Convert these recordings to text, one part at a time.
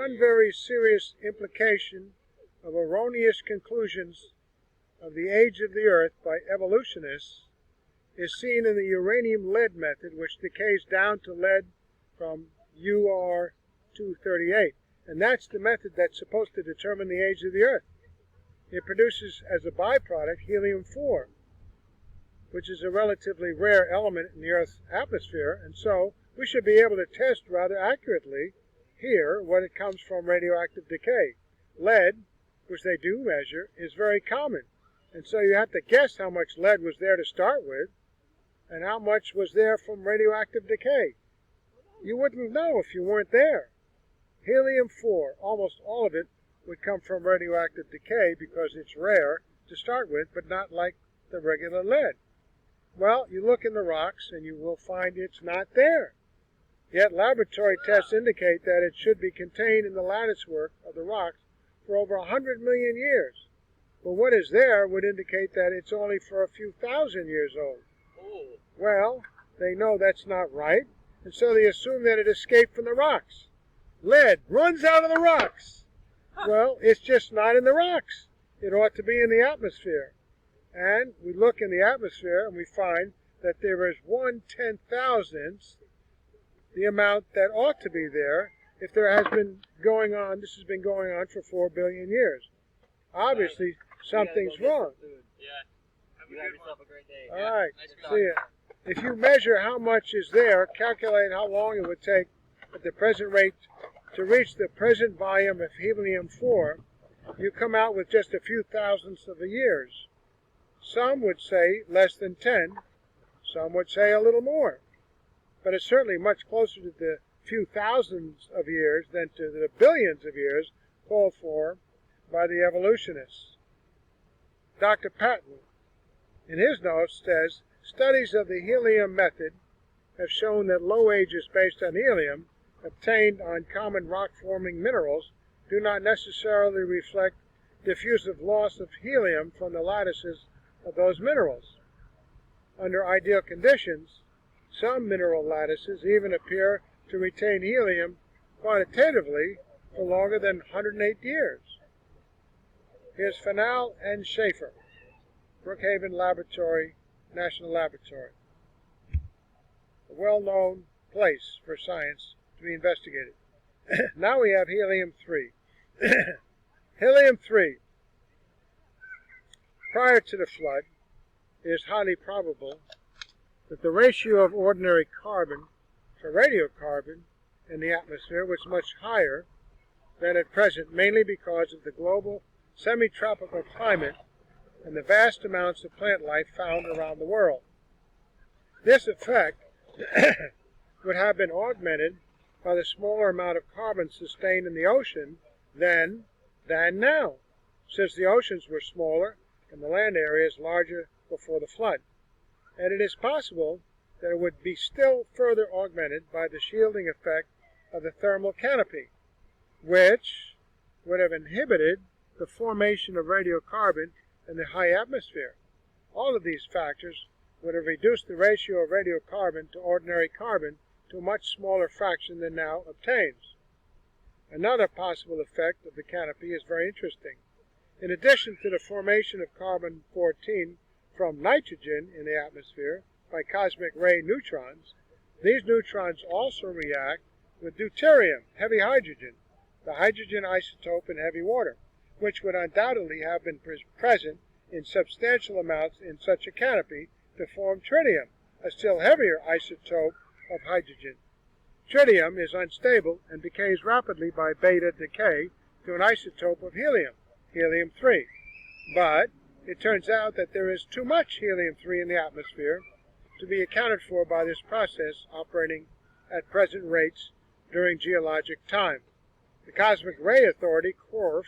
one very serious implication of erroneous conclusions of the age of the Earth by evolutionists is seen in the uranium-lead method, which decays down to lead from UR-238. And that's the method that's supposed to determine the age of the Earth. It produces as a byproduct helium-4, which is a relatively rare element in the Earth's atmosphere, and so we should be able to test rather accurately here when it comes from radioactive decay. Lead, which they do measure, is very common, and so you have to guess how much lead was there to start with and how much was there from radioactive decay. You wouldn't know if you weren't there. Helium-4, almost all of it would come from radioactive decay because it's rare to start with, but not like the regular lead. Well, you look in the rocks and you will find it's not there. Yet laboratory tests indicate that it should be contained in the latticework of the rocks for over 100 million years. But what is there would indicate that it's only for a few thousand years old. Well, they know that's not right, and so they assume that it escaped from the rocks. Lead runs out of the rocks. Well, it's just not in the rocks. It ought to be in the atmosphere. And we look in the atmosphere and we find that there is 1/10,000th the amount that ought to be there if there has been going on, this has been going on for 4 billion years. Obviously, something's wrong. Yeah. You have yourself a great day. All right, see ya. If you measure how much is there, calculate how long it would take at the present rate to reach the present volume of helium-4, you come out with just a few thousandths of a years. Some would say less than 10, some would say a little more. But it's certainly much closer to the few thousands of years than to the billions of years called for by the evolutionists. Dr. Patton, in his notes, says, studies of the helium method have shown that low ages based on helium obtained on common rock-forming minerals do not necessarily reflect diffusive loss of helium from the lattices of those minerals. Under ideal conditions, some mineral lattices even appear to retain helium quantitatively for longer than 108 years. Here's Fennell and Schaefer, Brookhaven Laboratory, National Laboratory, a well-known place for science to be investigated. Now we have helium-3. Helium-3, prior to the flood, it is highly probable that the ratio of ordinary carbon to radiocarbon in the atmosphere was much higher than at present, mainly because of the global semi-tropical climate and the vast amounts of plant life found around the world. This effect would have been augmented by the smaller amount of carbon sustained in the ocean then than now, since the oceans were smaller and the land areas larger before the flood. And it is possible that it would be still further augmented by the shielding effect of the thermal canopy, which would have inhibited the formation of radiocarbon in the high atmosphere. All of these factors would have reduced the ratio of radiocarbon to ordinary carbon to a much smaller fraction than now obtains. Another possible effect of the canopy is very interesting. In addition to the formation of carbon-14 from nitrogen in the atmosphere by cosmic ray neutrons, these neutrons also react with deuterium, heavy hydrogen, the hydrogen isotope in heavy water, which would undoubtedly have been present in substantial amounts in such a canopy to form tritium, a still heavier isotope of hydrogen. Tritium is unstable and decays rapidly by beta decay to an isotope of helium, helium-3. But it turns out that there is too much helium-3 in the atmosphere to be accounted for by this process operating at present rates during geologic time. The Cosmic Ray Authority, CRORF,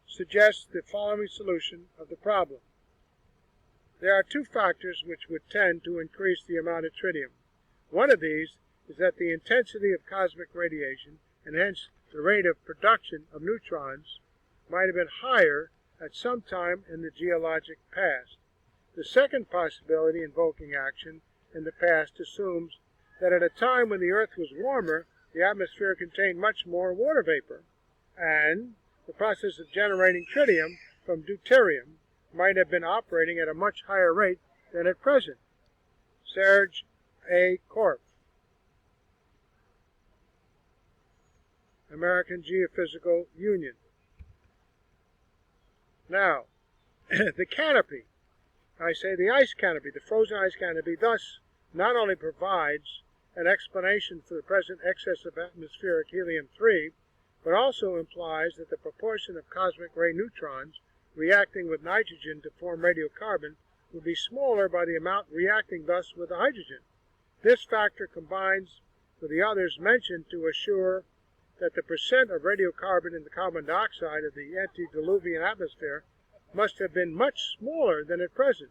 suggests the following solution of the problem. There are two factors which would tend to increase the amount of tritium. One of these is that the intensity of cosmic radiation, and hence the rate of production of neutrons, might have been higher at some time in the geologic past. The second possibility invoking action in the past assumes that at a time when the Earth was warmer, the atmosphere contained much more water vapor, and the process of generating tritium from deuterium might have been operating at a much higher rate than at present. Serge A. Korff, American Geophysical Union. Now, the canopy, I say the ice canopy, the frozen ice canopy, thus not only provides an explanation for the present excess of atmospheric helium-3, but also implies that the proportion of cosmic ray neutrons reacting with nitrogen to form radiocarbon would be smaller by the amount reacting thus with the hydrogen. This factor combines with the others mentioned to assure that the percent of radiocarbon in the carbon dioxide of the antediluvian atmosphere must have been much smaller than at present.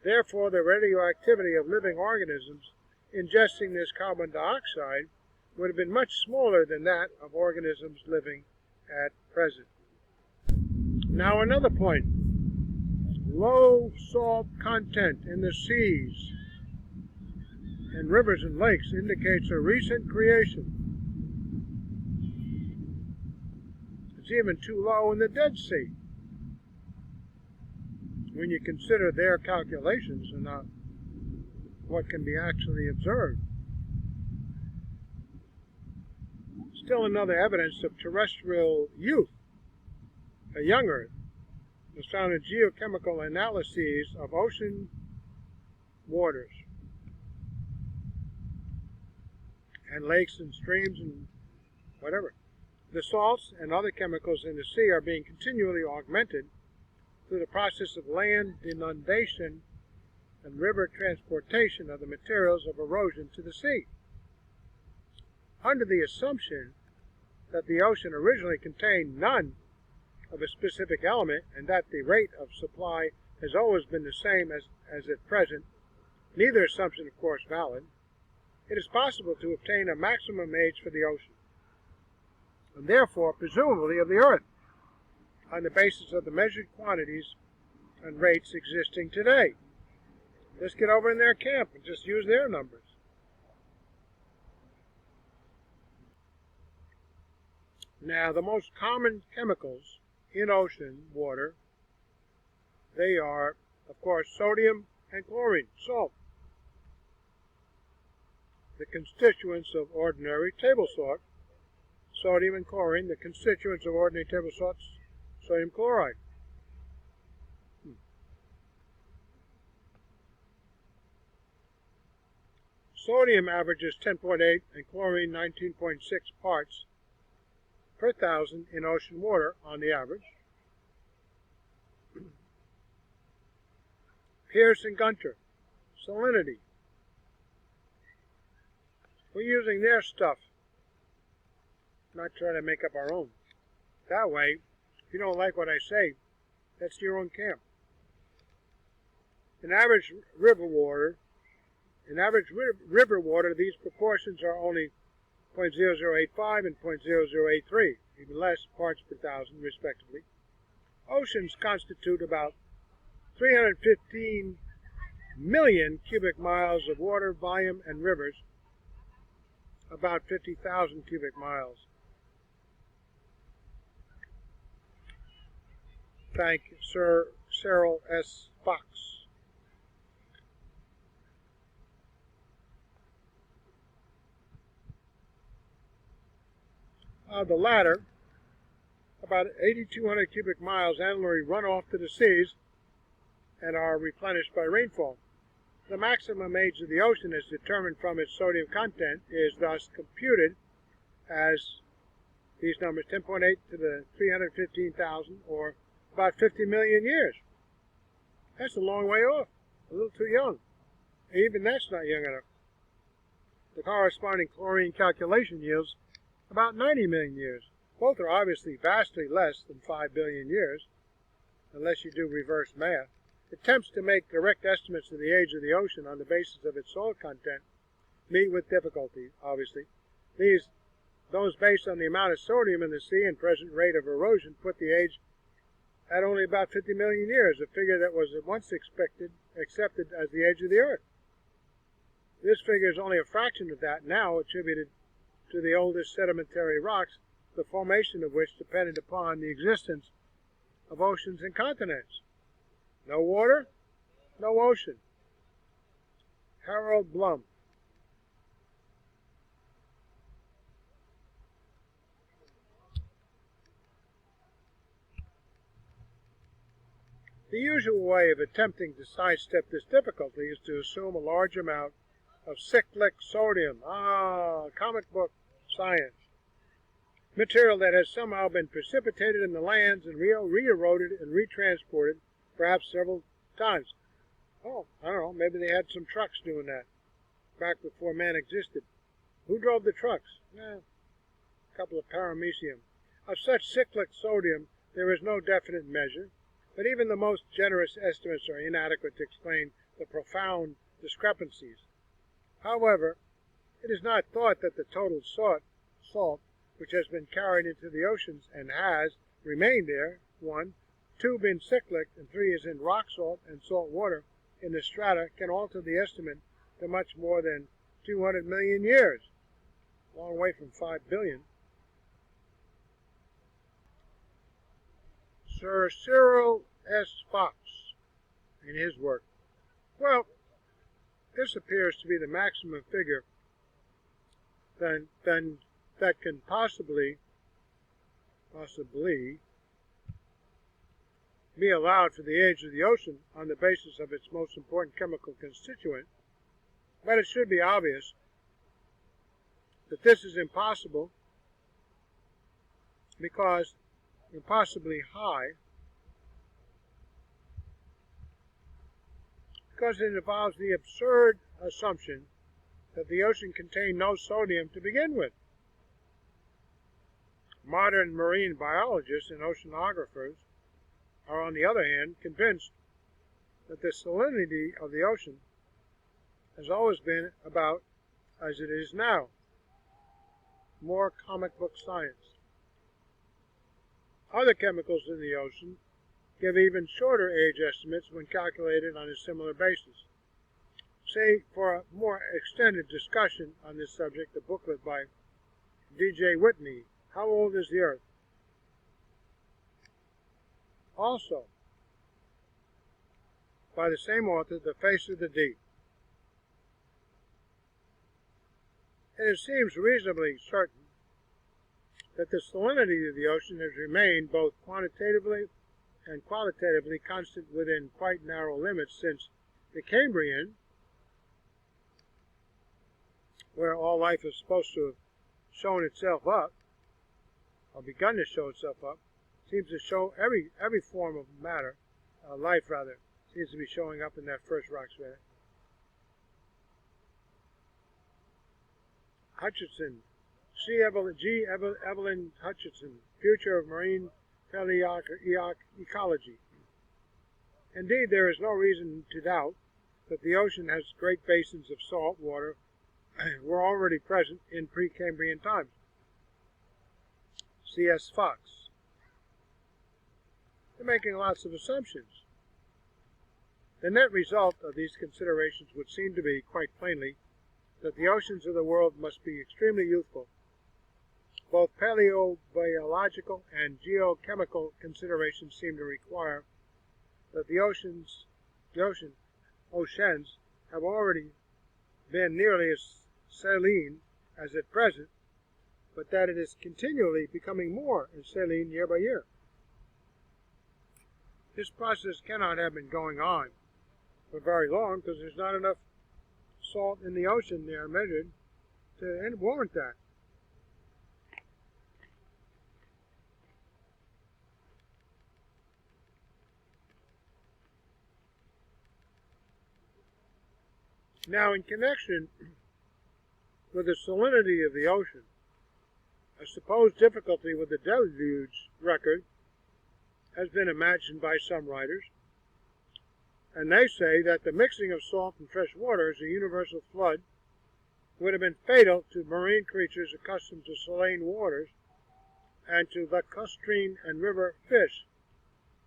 Therefore, the radioactivity of living organisms ingesting this carbon dioxide would have been much smaller than that of organisms living at present. Now another point. Low salt content in the seas and rivers and lakes indicates a recent creation. It's even too low in the Dead Sea, when you consider their calculations and not what can be actually observed. Still another evidence of terrestrial youth. A young Earth was found in geochemical analyses of ocean waters and lakes and streams and whatever. The salts and other chemicals in the sea are being continually augmented through the process of land inundation and river transportation of the materials of erosion to the sea. Under the assumption that the ocean originally contained none of a specific element and that the rate of supply has always been the same as at present, neither assumption of course valid, it is possible to obtain a maximum age for the ocean, and therefore presumably of the Earth, on the basis of the measured quantities and rates existing today. Just get over in their camp and just use their numbers. Now, the most common chemicals in ocean water, they are, of course, sodium and chlorine, salt, the constituents of ordinary table salt. Sodium and chlorine, the constituents of ordinary table salt, sodium chloride. Sodium averages 10.8 and chlorine 19.6 parts per thousand in ocean water on the average. Pierce and Gunter, salinity. We're using their stuff, not trying to make up our own. That way, if you don't like what I say, that's your own camp. In average river water, these proportions are only 0.0085 and 0.0083, even less parts per thousand, respectively. Oceans constitute about 315 million cubic miles of water volume, and rivers about 50,000 cubic miles. Thank Sir Cyril S. Fox. The latter, about 8,200 cubic miles annually run off to the seas and are replenished by rainfall. The maximum age of the ocean, as determined from its sodium content, is thus computed as these numbers, 10.8 to the 315,000, or about 50 million years. That's a long way off, a little too young. Even that's not young enough. The corresponding chlorine calculation yields about 90 million years. Both are obviously vastly less than 5 billion years, unless you do reverse math. Attempts to make direct estimates of the age of the ocean on the basis of its salt content meet with difficulty, obviously. Those based on the amount of sodium in the sea and present rate of erosion put the age at only about 50 million years, a figure that was at once accepted as the age of the Earth. This figure is only a fraction of that now attributed to the oldest sedimentary rocks, the formation of which depended upon the existence of oceans and continents. No water, no ocean. Harold Blum. The usual way of attempting to sidestep this difficulty is to assume a large amount of cyclic sodium. Comic book science. Material that has somehow been precipitated in the lands and re-eroded and retransported, perhaps several times. Oh, I don't know, maybe they had some trucks doing that back before man existed. Who drove the trucks? A couple of paramecium. Of such cyclic sodium, there is no definite measure, but even the most generous estimates are inadequate to explain the profound discrepancies. However, it is not thought that the total salt which has been carried into the oceans and has remained there, 1, 2 been cyclic, and 3 is in rock salt and salt water in the strata, can alter the estimate to much more than 200 million years, a long way from 5 billion. Sir Cyril S. Fox, in his work. Well, this appears to be the maximum figure that can possibly be allowed for the age of the ocean on the basis of its most important chemical constituent, but it should be obvious that this is impossible because impossibly high, because it involves the absurd assumption that the ocean contained no sodium to begin with. Modern marine biologists and oceanographers are, on the other hand, convinced that the salinity of the ocean has always been about as it is now. More comic book science. Other chemicals in the ocean give even shorter age estimates when calculated on a similar basis. See, for a more extended discussion on this subject, a booklet by D.J. Whitney, How Old is the Earth? Also, by the same author, The Face of the Deep. It seems reasonably certain that the salinity of the ocean has remained both quantitatively and qualitatively constant within quite narrow limits since the Cambrian, where all life is supposed to have shown itself up, or begun to show itself up, seems to show every form of matter, life rather, seems to be showing up in that first rock strata. Hutchinson, G. Evelyn Hutchinson, Future of Marine Paleoecology. Indeed, there is no reason to doubt that the ocean has great basins of salt water were already present in Precambrian times. C.S. Fox. They're making lots of assumptions. The net result of these considerations would seem to be, quite plainly, that the oceans of the world must be extremely youthful. Both paleobiological and geochemical considerations seem to require that the oceans have already been nearly as saline as at present, but that it is continually becoming more saline year by year. This process cannot have been going on for very long because there's not enough salt in the ocean there measured to warrant that. Now, in connection with the salinity of the ocean, a supposed difficulty with the deluge record has been imagined by some writers, and they say that the mixing of salt and fresh water as a universal flood would have been fatal to marine creatures accustomed to saline waters and to lacustrine and river fish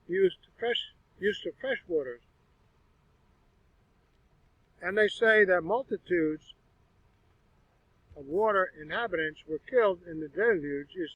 used to fresh waters. And they say that multitudes of water inhabitants were killed in the deluge is